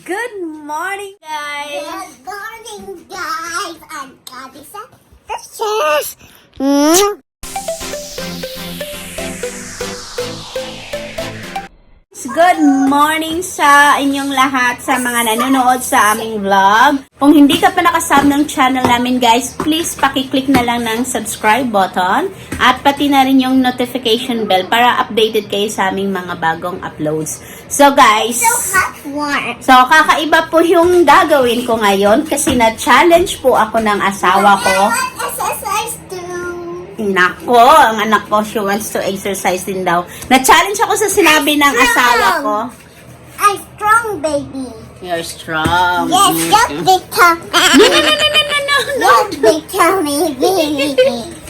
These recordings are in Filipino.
Good morning, guys! Good morning, guys! I'm Kadisa. Cheers! Good morning sa inyong lahat, sa mga nanonood sa aming vlog. Kung hindi ka pa nakasub ng channel namin, guys, please pakiclick na lang ng subscribe button at pati na rin yung notification bell para updated kayo sa aming mga bagong uploads. So, guys, kakaiba po yung gagawin ko ngayon kasi na-challenge po ako ng asawa ko. Exercise too. Nako, ang anak ko, she wants to exercise din daw. Na-challenge ako sa sinabi ng asawa ko. I'm strong, baby. You're strong. Yes, just big tummy. No. Just big tummy, baby.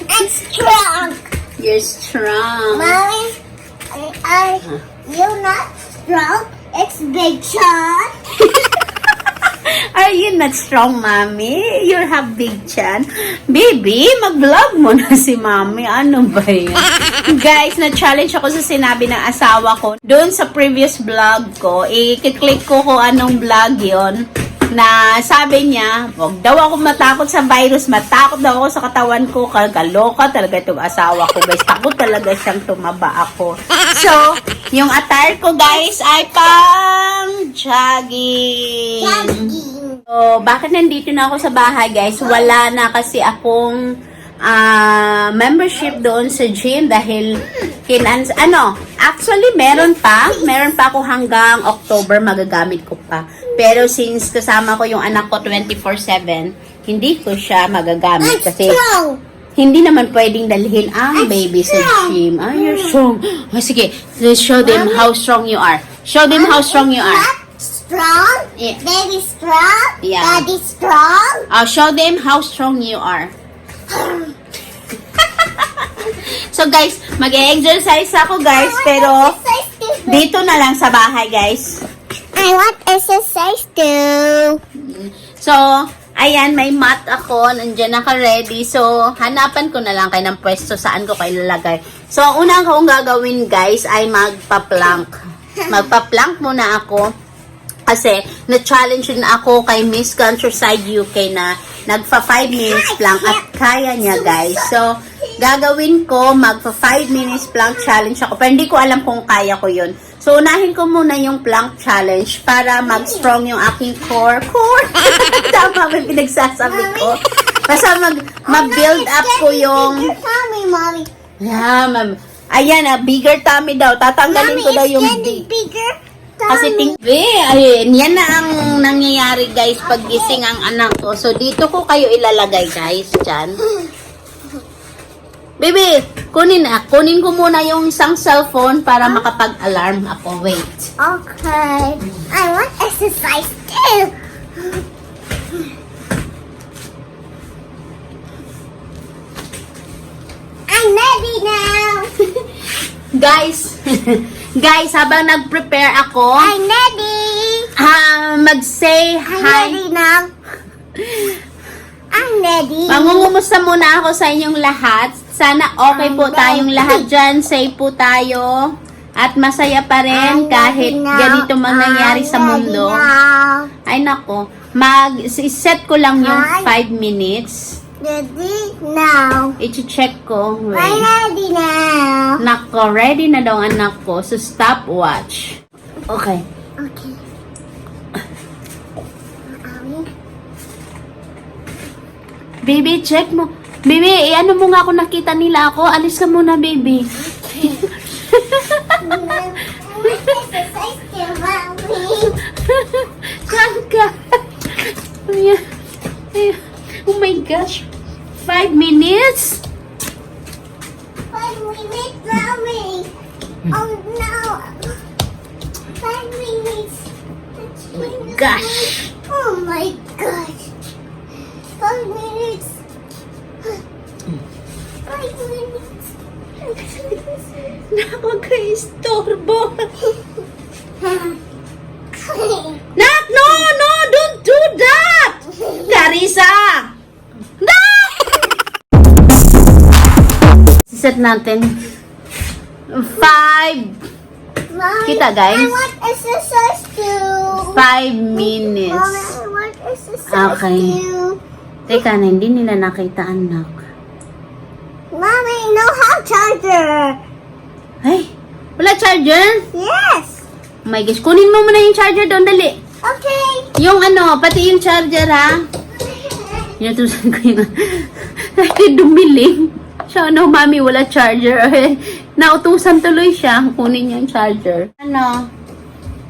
I'm strong. You're strong. Mommy, you're not strong. It's big chan. Are you not strong, mommy? You have big chan. Baby, mag-vlog mo na si mommy. Ano ba yan? Guys, na-challenge ako sa sinabi ng asawa ko. Doon sa previous vlog ko, i-click ko kung anong vlog yon na sabi niya, wag daw ako matakot sa virus, matakot daw ako sa katawan ko, kaloka talaga itong asawa ko, guys. Takot talaga siyang tumaba ako. So, yung attire ko, guys, ay pang jogging. So, bakit nandito na ako sa bahay, guys? Wala na kasi akong membership doon sa gym dahil actually meron pa ako hanggang October magagamit ko pa. Pero since kasama ko yung anak ko 24/7, hindi ko siya magagamit kasi hindi naman pwedeng dalhin ang baby sa gym. You're strong. Sige, let's show them how strong you are. Show them how strong you are. Strong? Yeah. Baby strong? Yeah. Daddy strong? I'll show them how strong you are. So guys, mag-exercise ako guys, pero dito na lang sa bahay guys. I want exercise too. So, ayan, may mat ako, nandiyan naka-ready. So, hanapan ko na lang kayo ng pwesto saan ko kayo lalagay. So, ang unang kong gagawin guys ay magpa-plank. Magpa-plank muna ako. Kasi, na-challenge na ako kay Miss Countryside UK na nagpa 5 minutes plank at kaya niya guys. So, gagawin ko, magpa 5 minutes plank challenge ako. Pero hindi ko alam kung kaya ko yun. So, unahin ko muna yung plank challenge para mag-strong yung aking core. Tama ba pinagsasabi ko? Basta mag-build up ko yung... Mommy. Yeah, ayan, bigger tummy daw. Tatanggalin ko daw yung bigger. Kasi ayun, yan na ang nangyayari guys pag gising ang anak ko. So, dito ko kayo ilalagay guys, dyan. Baby, kunin ko muna yung isang cellphone para makapag-alarm ako. Wait. Okay. I want exercise too. I'm ready now. Guys, habang nag-prepare ako, I'm ready. mag-say I'm hi. ready now. I'm ready. Mangungumusta muna ako sa inyong lahat. Sana okay po tayong lahat dyan. Safe po tayo. At masaya pa rin kahit ganito mang nangyari sa mundo. Ay nako, mag-set ko lang yung 5 minutes. Ready now. I-check ko. I'm Wait. ready now. Nako, ready na daw ang anak ko. So, stopwatch. Okay. Okay. Baby, check mo. Baby, ano mo nga kung nakita nila ako? Alis ka muna, baby. Exercise too, mommy. Saan ka? Ayan. Ayan. Oh my gosh. 5 minutes? 5 minutes, mommy. Oh no. 5 minutes. Gosh. Oh my gosh. 5 minutes. 5 minutes. Nakaka-istorbo. Nak, no, don't do that! Carissa! No! Set natin. 5 Mommy, Kita, guys? I want exercise too. 5 minutes. Mommy, I want exercise Okay. too. Teka na, hindi nila nakita, anak. Mommy, no have charger. Ay, wala charger? Yes. Oh my gosh, kunin mo muna yung charger doon, dali. Okay. Yung ano, pati yung charger, ha? Inutusan ko yun. Dahil dumiling. Siya, no, mami, wala charger. Nautusan tuloy siya. Kunin niya yung charger. Ano?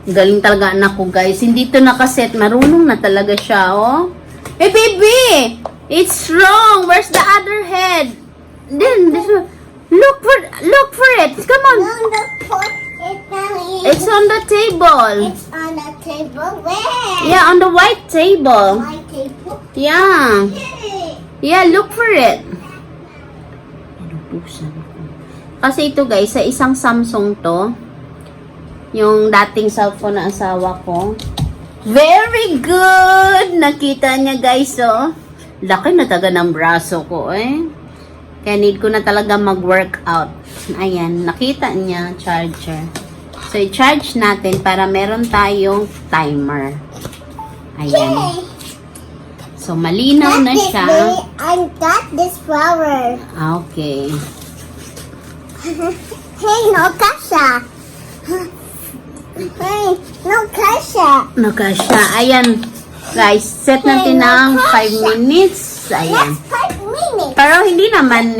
Galing talaga anak ko, guys. Hindi to nakaset. Marunong na talaga siya, oh. Hey, baby! It's wrong. Where's the other head? Then, this one. Look for it. Come on. No, the pot is not It's on the table. It's on the table. Where? Yeah, on the white table. My table. Yeah. Yay. Yeah, look for it. Inutusan ko. Kasi ito guys, sa isang Samsung to. Yung dating cellphone na asawa ko. Very good! Nakita niya guys, oh. Laki na taga ng braso ko, eh. Kaya need ko na talaga mag-workout. Ayan, nakita niya, charger. So, i-charge natin para meron tayong timer. Ayan. Yay. So, malinaw na Got this, siya. baby. I got this flower. Okay. Hey, no kasha. Hey, no kasha. Nakasya. Ayan. Guys, set natin ng 5 minutes. Ayan. That's 5 minutes. Pero hindi naman,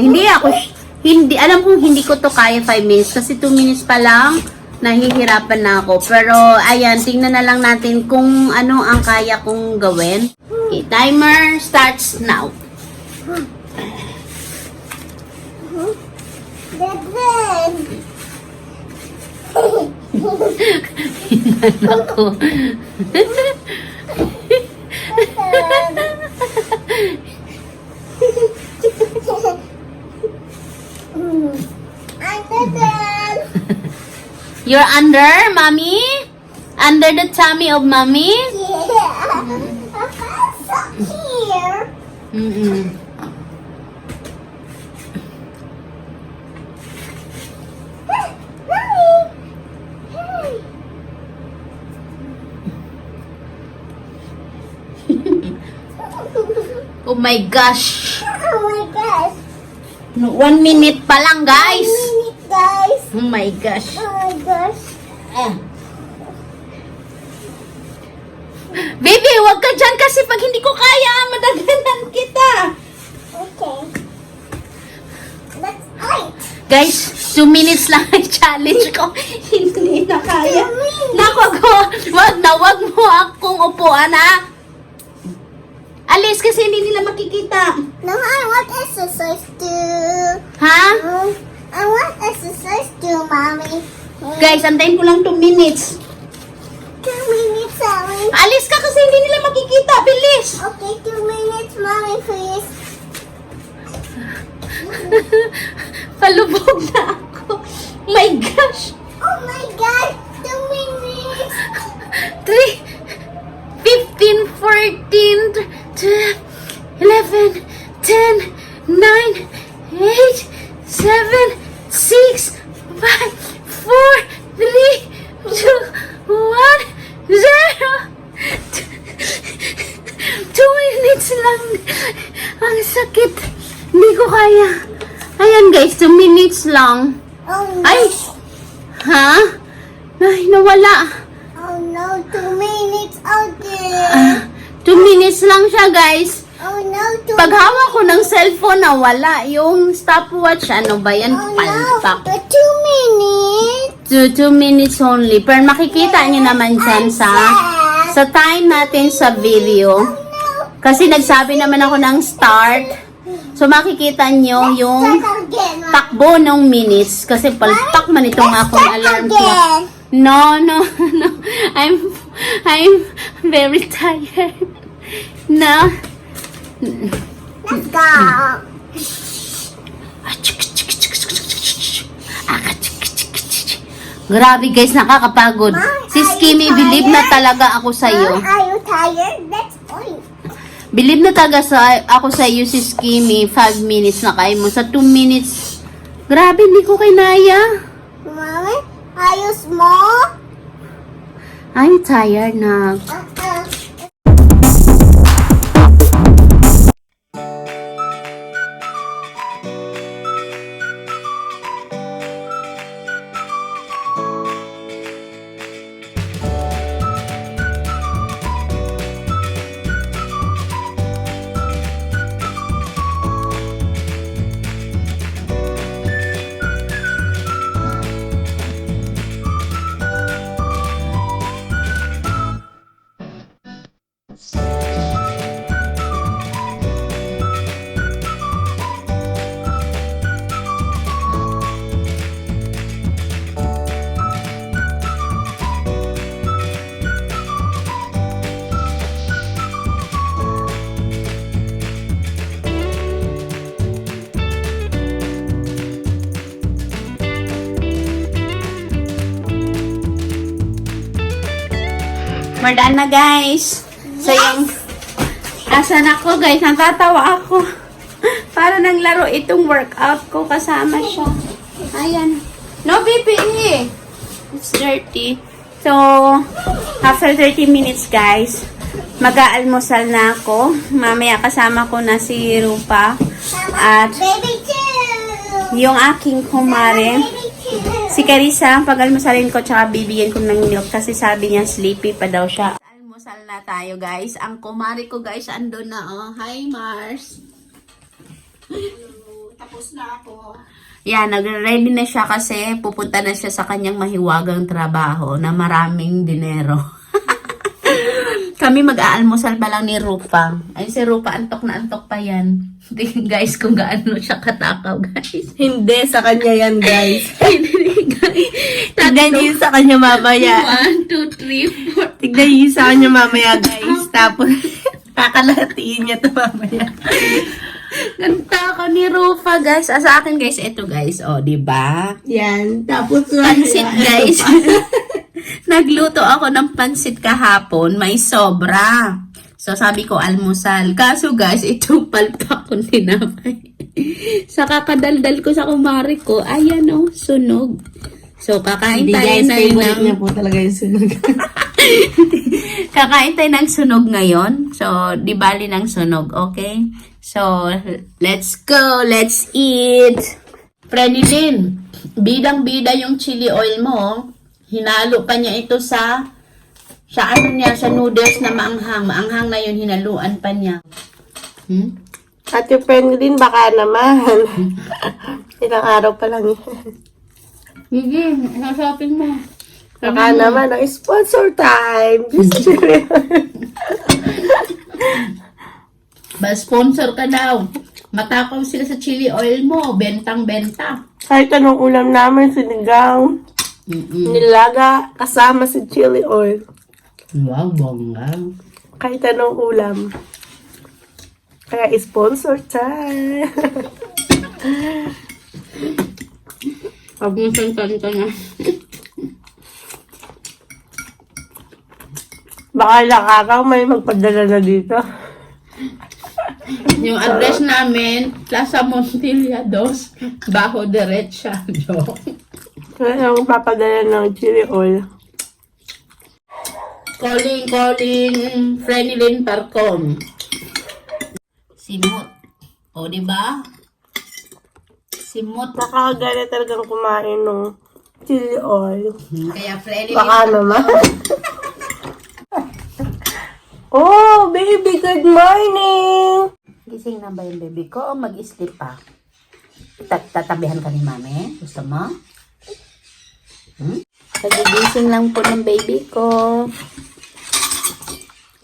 alam kong hindi ko to kaya 5 minutes kasi 2 minutes pa lang nahihirapan na ako. Pero ayan, tingnan na lang natin kung ano ang kaya kong gawin. Okay, timer starts now. Then. Ako. You're under, mommy? Under the tummy of mommy? Yeah. So here. Mm-mm. Mommy. Hey. Oh my gosh. Oh my gosh. 1 minute pa lang, guys. 1 minute, guys. Oh my gosh. Oh my gosh. Ah. Baby, wag ka dyan kasi pag hindi ko kaya, madaganan kita. Okay. That's right. Guys, 2 minutes lang ang challenge ko. Hindi na kaya. 2 minutes. Naku, wag mo akong upuan, ha? Alis kasi hindi nila makikita. No, I want exercise too. Ha? I want exercise too, mommy. Guys, antayin ko lang 2 minutes. 2 minutes, mommy. Alis ka kasi hindi nila makikita. Bilis. Okay, 2 minutes, mommy, please. Palubog na ako. My gosh. Oh my God, 2 minutes. 3, 15, 14, 12, 11, 10, 9, 8, 7, 6, 5, 4, 3, 2, 1, 0. 2 minutes lang. Ang sakit. Hindi ko kaya. Ayan guys, 2 minutes lang. Oh no. Ay! Ha? Ay, nawala. Oh no, 2 minutes again. 2 minutes lang siya, guys. Oh no, 2 Pag hawak ko ng cellphone, nawala. Yung stopwatch, ano ba yan? Oh no, Palpak. 2 minutes. 2 minutes only. Pero makikita nyo naman dyan sa time natin sa video. Kasi nagsabi naman ako ng start. So makikita nyo yung Start again, mommy. takbo ng minutes. Kasi palpak man itong akong alarm clock. Again. No. I'm very tired. No. Let's go. Grabe guys, nakakapagod. Mom, Si are Skimmy, you believe na tired? talaga ako sa iyo. Mom, are you tired? That's point. Believe na talaga ako sa iyo, si Skimmy. 5 minutes na kaya mo. Sa 2 minutes, grabe, hindi ko kinaya. Mommy, Ayos mo? I'm tired na. We're done na, guys. So, yung... Asan ako, guys? Natatawa ako. Para nang laro itong workout ko. Kasama siya. Ayan. No, baby! It's dirty. So, after 30 minutes, guys, mag-aalmusal na ako. Mamaya kasama ko na si Rupa. At Baby too! yung aking kumare. Si Carissa, pag-almusalin ko, tsaka bibigyan ko ng milk kasi sabi niya sleepy pa daw siya. Almusal na tayo, guys. Ang kumare ko, guys, andun na, oh. Hi, Mars. Tapos na ako. Yan, nag-ready na siya kasi pupunta na siya sa kanyang mahiwagang trabaho na maraming dinero. Kami mag-aalmusal pa lang ni Rupa. Ay, si Rupa, antok na antok pa yan. Tingnan, guys, kung gaano siya katakaw, guys. Hindi, sa kanya yan, guys. Guys, Tignan niyo yung sa kanya mamaya. 1, 2, 3, 4. Tignan niyo yung sa kanya mamaya, guys. Tapos, kakalatiin niya to mamaya. Ganda ka ni Rufa, guys. Sa akin, guys, ito, guys. O, diba? Yan. Tapos, Pansit, guys. Nagluto ako ng pansit kahapon. May sobra. So, sabi ko, almusal. Kaso, guys, ito palpa akong tinapay. Sa kakadaldal ko sa kumari ko, ayan, oh, sunog. So, kakain Hindi, tayo guys, na favorite niya ng... po talaga yung sunog. Kakain tayo ng sunog ngayon. So, di bali ng sunog, okay? So, let's go. Let's eat. Freddy din, bidang-bida yung chili oil mo. Oh. Hinalo pa niya ito sa ano niya, sa noodles na maanghang. Maanghang na yun, hinaluan pa niya. At yung friend din, baka naman. Ilang araw pa lang yan. Sige, nasapin mo. Baka naman, ang sponsor time. Ba-sponsor ka daw. Matakaw sila sa chili oil mo. Bentang-benta. Kahit anong ulam namin, sinigang, nilaga, kasama si chili oil. Wow, bongga. Kahit anong ulam. Kaya sponsor time. Pag-musang-kanta na. Baka ilang araw may magpadala na dito. Yung address namin, Plaza Montilla 2, Bajo Derecha. Joke. Kaya ang papadala ng chili oil. Calling, Frenilyn Parcom. Simot. O, diba? Simot. Nakakagana talagang kumain ng chili oil. Kaya Frenilyn Baka naman. Oh, baby, good morning! Gising na ba yung baby ko o mag-sleep pa? Tatabihan ka ni mami? Gusto mo? Nagigising lang po ng baby ko.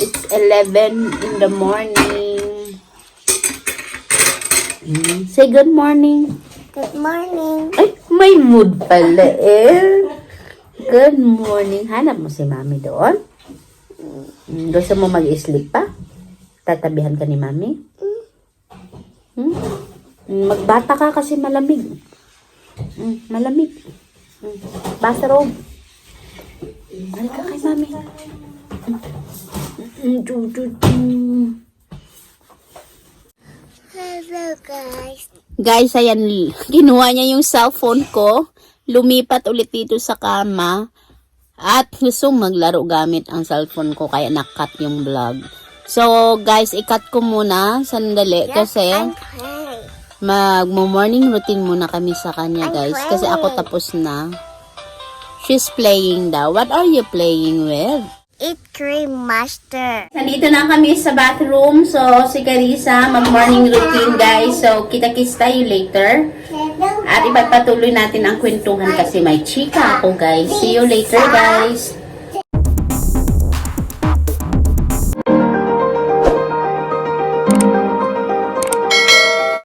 It's 11 in the morning. Say good morning. Good morning. Ay, may mood pala eh. Good morning. Hanap mo si mami doon? Gusto mo mag-sleep pa? Tatabihan ka ni mami? Magbata ka kasi malamig. Malamig. Bathrobe. Balik ka kay mami. Hello, guys. Guys, ayan, kinuha niya yung cellphone ko. lumipat ulit dito sa kama at gustong maglaro gamit ang cellphone ko kaya nakat yung vlog. So guys, ikat ko muna sandali kasi mag-morning routine muna kami sa kanya guys kasi ako tapos na. She's playing daw. What are you playing with? Eat cream master. Nandito na kami sa bathroom. So, si Carissa, mag-morning routine, guys. So, kita-kits tayo later. At ipagpatuloy natin ang kwentuhan kasi may chika ako, guys. See you later, guys.